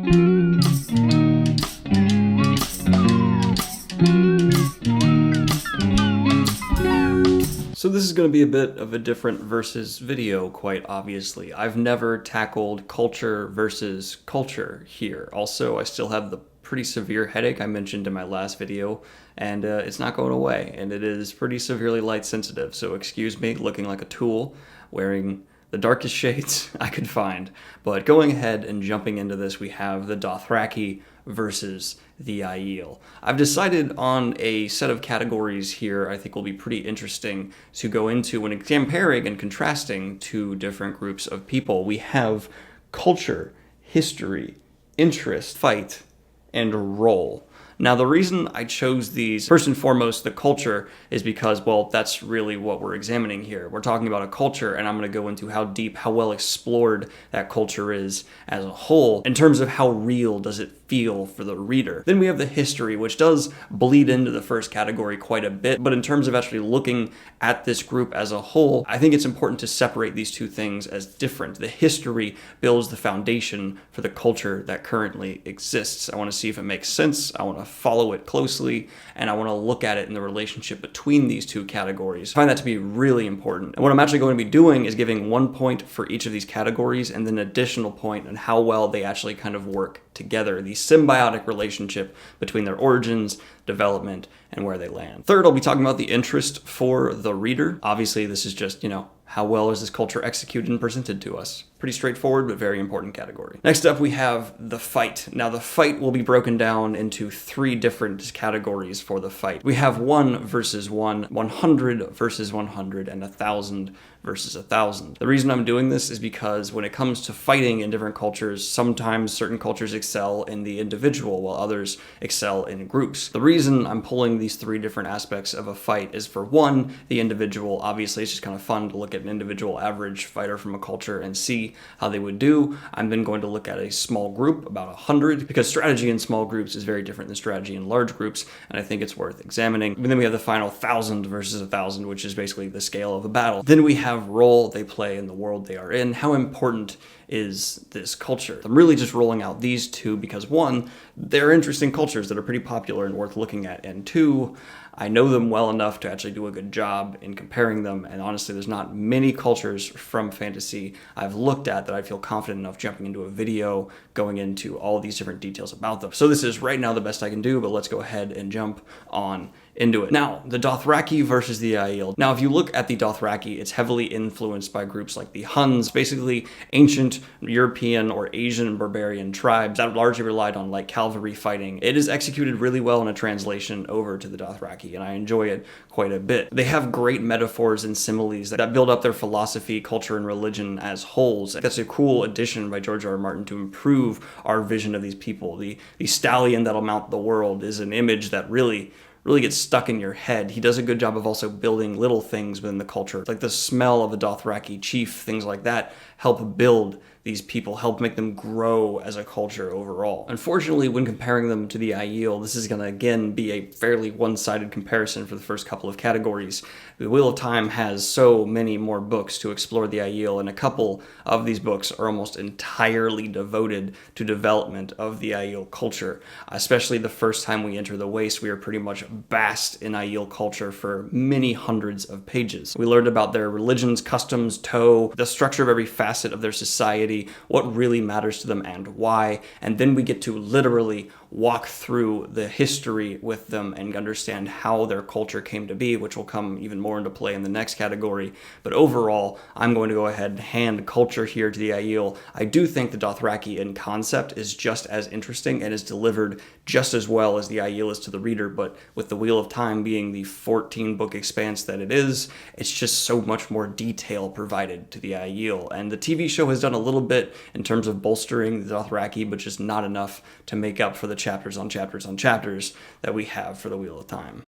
So this is going to be a bit of a different versus video, quite obviously. I've never tackled culture versus culture here. Also, I still have the pretty severe headache I mentioned in my last video, and it's not going away, and it is pretty severely light sensitive, so excuse me looking like a tool, wearing the darkest shades I could find. But going ahead and jumping into this, we have the Dothraki versus the Aiel. I've decided on a set of categories here I think will be pretty interesting to go into when comparing and contrasting two different groups of people. We have culture, history, interest, fight, and role. Now, the reason I chose these, first and foremost, the culture, is because, well, that's really what we're examining here. We're talking about a culture, and I'm going to go into how deep, how well explored that culture is as a whole, in terms of how real does it feel for the reader. Then we have the history, which does bleed into the first category quite a bit, but in terms of actually looking at this group as a whole, I think it's important to separate these two things as different. The history builds the foundation for the culture that currently exists. I want to see if it makes sense, I want to follow it closely, and I want to look at it in the relationship between these two categories. I find that to be really important. And what I'm actually going to be doing is giving 1 point for each of these categories and then an additional point on how well they actually kind of work together, the symbiotic relationship between their origins, development, and where they land. Third, I'll be talking about the interest for the reader. Obviously, this is just, how well is this culture executed and presented to us? Pretty straightforward, but very important category. Next up, we have the fight. Now, the fight will be broken down into 3 different categories for the fight. We have 1 versus 1, 100 versus 100, and 1,000 versus 1,000. The reason I'm doing this is because when it comes to fighting in different cultures, sometimes certain cultures excel in the individual while others excel in groups. The reason I'm pulling these 3 different aspects of a fight is, for one, the individual. Obviously, it's just kind of fun to look at an individual average fighter from a culture and see how they would do. I'm then going to look at a small group, about 100, because strategy in small groups is very different than strategy in large groups, and I think it's worth examining. And then we have the final 1,000 versus 1,000, which is basically the scale of a battle. Then we have role they play in the world they are in. How important is this culture? I'm really just rolling out these 2 because, 1, they're interesting cultures that are pretty popular and worth looking at, and 2, I know them well enough to actually do a good job in comparing them, and honestly, there's not many cultures from fantasy I've looked at that I feel confident enough jumping into a video going into all these different details about them. So this is right now the best I can do, but let's go ahead and jump on into it. Now, the Dothraki versus the Aiel. Now, if you look at the Dothraki, it's heavily influenced by groups like the Huns, basically ancient European or Asian barbarian tribes that largely relied on light cavalry fighting. It is executed really well in a translation over to the Dothraki, and I enjoy it quite a bit. They have great metaphors and similes that build up their philosophy, culture, and religion as wholes. That's a cool addition by George R.R. Martin to improve our vision of these people. The stallion that'll mount the world is an image that really gets stuck in your head. He does a good job of also building little things within the culture, like the smell of a Dothraki chief, things like that help build these people, help make them grow as a culture overall. Unfortunately, when comparing them to the Aiel, this is going to again be a fairly one-sided comparison for the first couple of categories. The Wheel of Time has so many more books to explore the Aiel, and a couple of these books are almost entirely devoted to development of the Aiel culture. Especially the first time we enter the Waste, we are pretty much vast in Aiel culture for many hundreds of pages. We learned about their religions, customs, the structure of every facet of their society, what really matters to them and why, and then we get to literally walk through the history with them and understand how their culture came to be, which will come even more into play in the next category. But overall, I'm going to go ahead and hand culture here to the Aiel. I do think the Dothraki in concept is just as interesting and is delivered just as well as the Aiel is to the reader, but with the Wheel of Time being the 14-book expanse that it is, it's just so much more detail provided to the Aiel. And the TV show has done a little bit in terms of bolstering the Dothraki, but just not enough to make up for the chapters on chapters on chapters that we have for the Wheel of Time.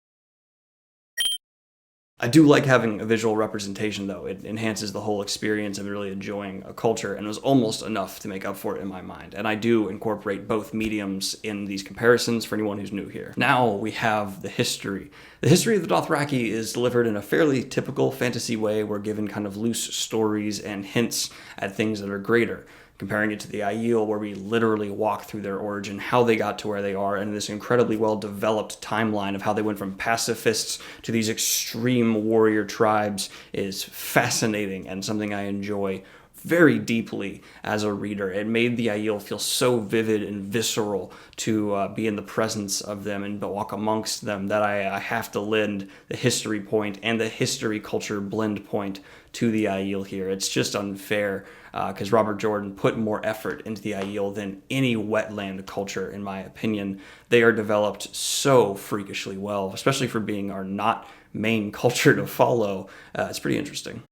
I do like having a visual representation, though. It enhances the whole experience of really enjoying a culture, and it was almost enough to make up for it in my mind. And I do incorporate both mediums in these comparisons for anyone who's new here. Now we have the history. The history of the Dothraki is delivered in a fairly typical fantasy way. We're given kind of loose stories and hints at things that are greater. comparing it to the Aiel, where we literally walk through their origin, how they got to where they are, and this incredibly well-developed timeline of how they went from pacifists to these extreme warrior tribes is fascinating and something I enjoy very deeply as a reader. It made the Aiel feel so vivid and visceral to be in the presence of them and walk amongst them that I have to lend the history point and the history culture blend point to the Aiel here. It's just unfair because Robert Jordan put more effort into the Aiel than any wetland culture, in my opinion. They are developed so freakishly well, especially for being our not main culture to follow. It's pretty interesting.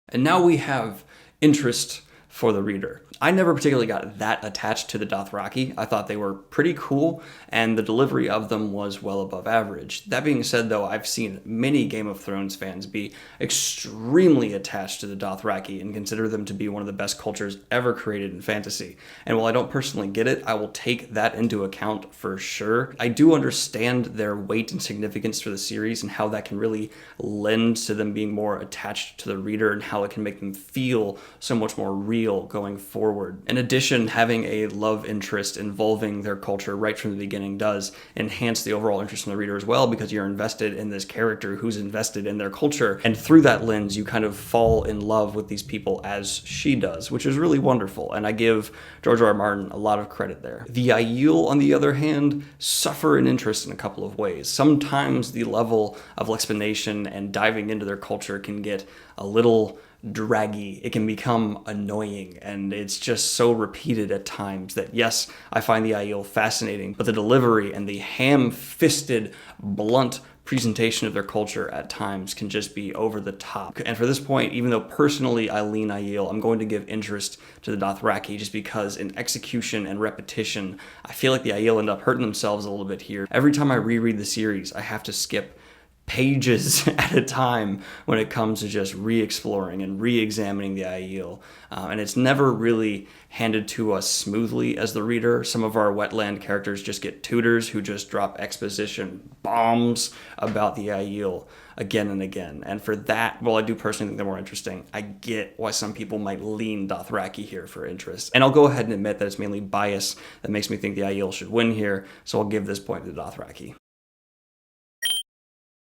And now we have interest for the reader. I never particularly got that attached to the Dothraki. I thought they were pretty cool, and the delivery of them was well above average. That being said, though, I've seen many Game of Thrones fans be extremely attached to the Dothraki and consider them to be one of the best cultures ever created in fantasy. And while I don't personally get it, I will take that into account for sure. I do understand their weight and significance for the series and how that can really lend to them being more attached to the reader and how it can make them feel so much more real going forward. In addition, having a love interest involving their culture right from the beginning does enhance the overall interest in the reader as well, because you're invested in this character who's invested in their culture, and through that lens you kind of fall in love with these people as she does, which is really wonderful, and I give George R. R. Martin a lot of credit there. The Aiel, on the other hand, suffer in interest in a couple of ways. Sometimes the level of explanation and diving into their culture can get a little draggy. It can become annoying, and it's just so repeated at times that, yes, I find the Aiel fascinating, but the delivery and the ham-fisted, blunt presentation of their culture at times can just be over the top. And for this point, even though personally I lean Aiel, I'm going to give interest to the Dothraki just because in execution and repetition, I feel like the Aiel end up hurting themselves a little bit here. Every time I reread the series, I have to skip pages at a time when it comes to just re-exploring and re-examining the Aiel. And it's never really handed to us smoothly as the reader. Some of our wetland characters just get tutors who just drop exposition bombs about the Aiel again and again. And for that, while I do personally think they're more interesting, I get why some people might lean Dothraki here for interest. And I'll go ahead and admit that it's mainly bias that makes me think the Aiel should win here, so I'll give this point to the Dothraki.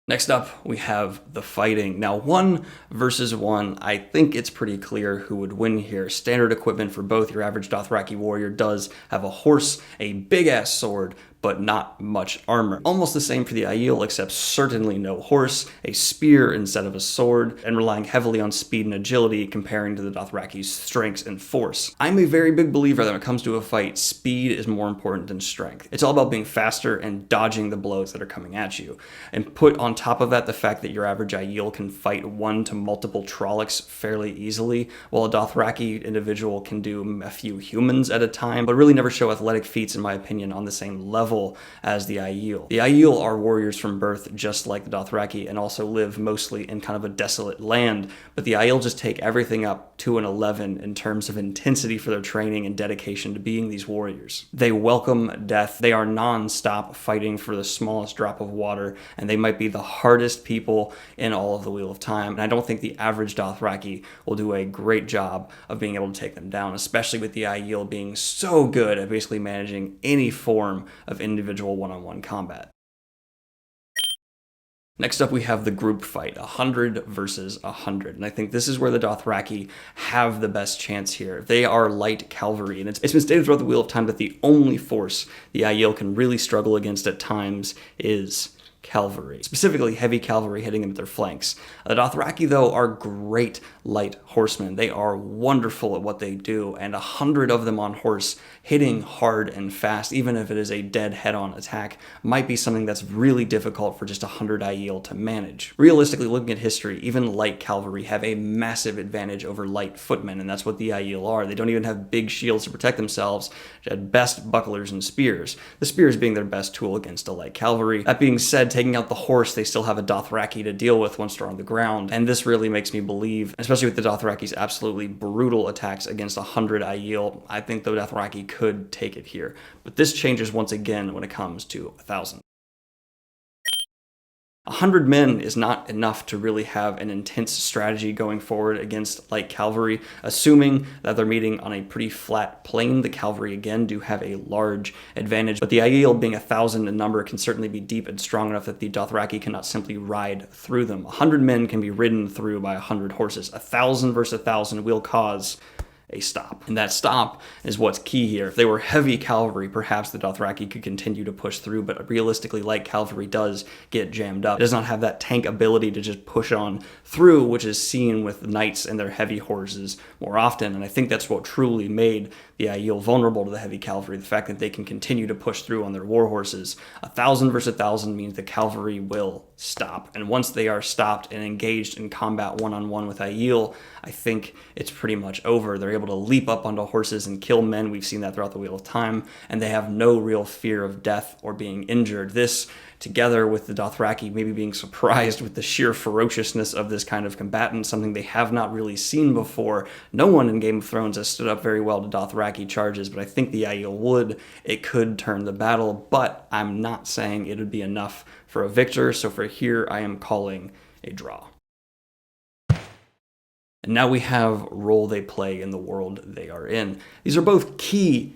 Next up, we have the fighting. Now, 1 versus 1, I think it's pretty clear who would win here. Standard equipment for both. Your average Dothraki warrior does have a horse, a big-ass sword, but not much armor. Almost the same for the Aiel, except certainly no horse, a spear instead of a sword, and relying heavily on speed and agility comparing to the Dothraki's strength and force. I'm a very big believer that when it comes to a fight, speed is more important than strength. It's all about being faster and dodging the blows that are coming at you. And put on top of that the fact that your average Aiel can fight 1 to multiple Trollocs fairly easily, while a Dothraki individual can do a few humans at a time, but really never show athletic feats, in my opinion, on the same level as the Aiel. The Aiel are warriors from birth, just like the Dothraki, and also live mostly in kind of a desolate land, but the Aiel just take everything up to an 11 in terms of intensity for their training and dedication to being these warriors. They welcome death. They are non-stop fighting for the smallest drop of water, and they might be the hardest people in all of the Wheel of Time, and I don't think the average Dothraki will do a great job of being able to take them down, especially with the Aiel being so good at basically managing any form of individual one-on-one combat. Next up, we have the group fight, 100 versus 100. And I think this is where the Dothraki have the best chance here. They are light cavalry, and it's been stated throughout the Wheel of Time that the only force the Aiel can really struggle against at times is cavalry, specifically heavy cavalry hitting them at their flanks. The Dothraki, though, are great light horsemen. They are wonderful at what they do, and 100 of them on horse hitting hard and fast, even if it is a dead head-on attack, might be something that's really difficult for just 100 Aiel to manage. Realistically, looking at history, even light cavalry have a massive advantage over light footmen, and that's what the Aiel are. They don't even have big shields to protect themselves, at best bucklers and spears. The spears being their best tool against a light cavalry. That being said, taking out the horse, they still have a Dothraki to deal with once they're on the ground, and this really makes me believe, especially with the Dothraki's absolutely brutal attacks against 100 Aiel, I think the Dothraki could take it here. But this changes once again when it comes to 1,000. 100 men is not enough to really have an intense strategy going forward against light cavalry. Assuming that they're meeting on a pretty flat plain, the cavalry again do have a large advantage, but the Aiel, being 1,000 in number, can certainly be deep and strong enough that the Dothraki cannot simply ride through them. 100 men can be ridden through by 100 horses. 1,000 versus 1,000 will cause a stop. And that stop is what's key here. If they were heavy cavalry, perhaps the Dothraki could continue to push through, but realistically, light cavalry does get jammed up. It does not have that tank ability to just push on through, which is seen with knights and their heavy horses more often. And I think that's what truly made the Aiel vulnerable to the heavy cavalry, the fact that they can continue to push through on their war horses. 1,000 versus 1,000 means the cavalry will stop. And once they are stopped and engaged in combat one-on-one with Aiel, I think it's pretty much over. They're able to leap up onto horses and kill men. We've seen that throughout the Wheel of Time, and they have no real fear of death or being injured. This, together with the Dothraki maybe being surprised with the sheer ferociousness of this kind of combatant, something they have not really seen before. No one in Game of Thrones has stood up very well to Dothraki charges, but I think the Aiel would. It could turn the battle, but I'm not saying it would be enough for a victor, so for here I am calling a draw. And now we have role they play in the world they are in. These are both key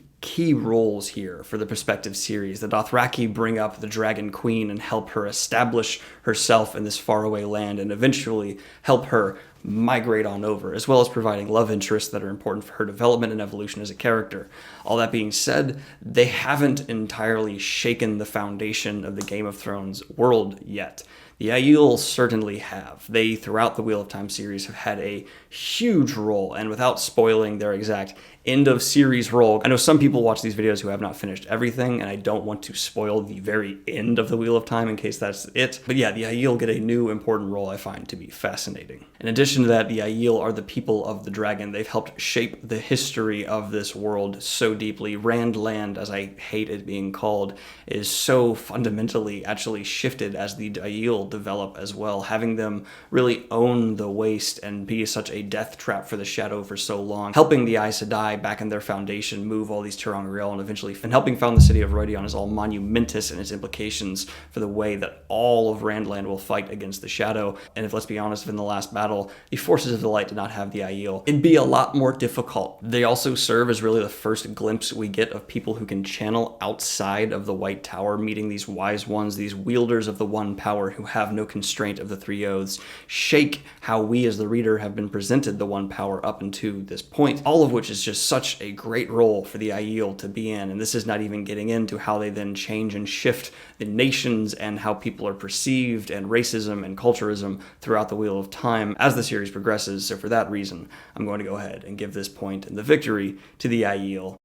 roles here for the prospective series. The Dothraki bring up the Dragon Queen and help her establish herself in this faraway land and eventually help her migrate on over, as well as providing love interests that are important for her development and evolution as a character. All that being said, they haven't entirely shaken the foundation of the Game of Thrones world yet. The Aiel certainly have. They, throughout the Wheel of Time series, have had a huge role, and without spoiling their exact end of series role, I know some people watch these videos who have not finished everything, and I don't want to spoil the very end of the Wheel of Time in case that's it. But yeah, the Aiel get a new important role I find to be fascinating. In addition to that, the Aiel are the people of the dragon. They've helped shape the history of this world so deeply. Randland, as I hate it being called, is so fundamentally actually shifted as the Aiel develop as well, having them really own the waste and be such a death trap for the Shadow for so long, helping the Aes Sedai back in their foundation move all these Tirangriel and eventually helping found the city of Rhuidean is all monumentous in its implications for the way that all of Randland will fight against the Shadow. And if, let's be honest, in the last battle, the forces of the light did not have the Aiel, it'd be a lot more difficult. They also serve as really the first glimpse we get of people who can channel outside of the White Tower, meeting these wise ones, these wielders of the one power who have no constraint of the three oaths, shake how we as the reader have been presented the one power up until this point, all of which is just such a great role for the Aiel to be in. And this is not even getting into how they then change and shift the nations and how people are perceived and racism and culturism throughout the Wheel of Time as the series progresses. So for that reason, I'm going to go ahead and give this point and the victory to the Aiel.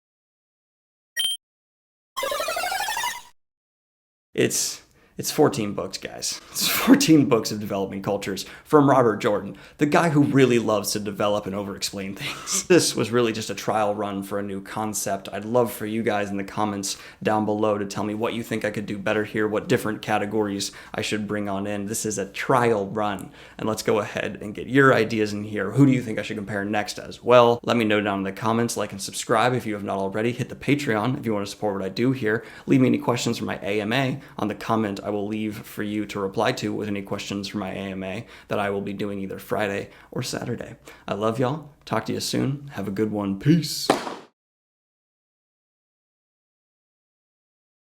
It's 14 books, guys. It's 14 books of developing cultures from Robert Jordan, the guy who really loves to develop and over-explain things. This was really just a trial run for a new concept. I'd love for you guys in the comments down below to tell me what you think I could do better here, what different categories I should bring on in. This is a trial run, and let's go ahead and get your ideas in here. Who do you think I should compare next as well? Let me know down in the comments, like and subscribe if you have not already. Hit the Patreon if you want to support what I do here. Leave me any questions for my AMA on the comment I will leave for you to reply to with any questions for my AMA that I will be doing either Friday or Saturday. I love y'all. Talk to you soon. Have a good one. Peace.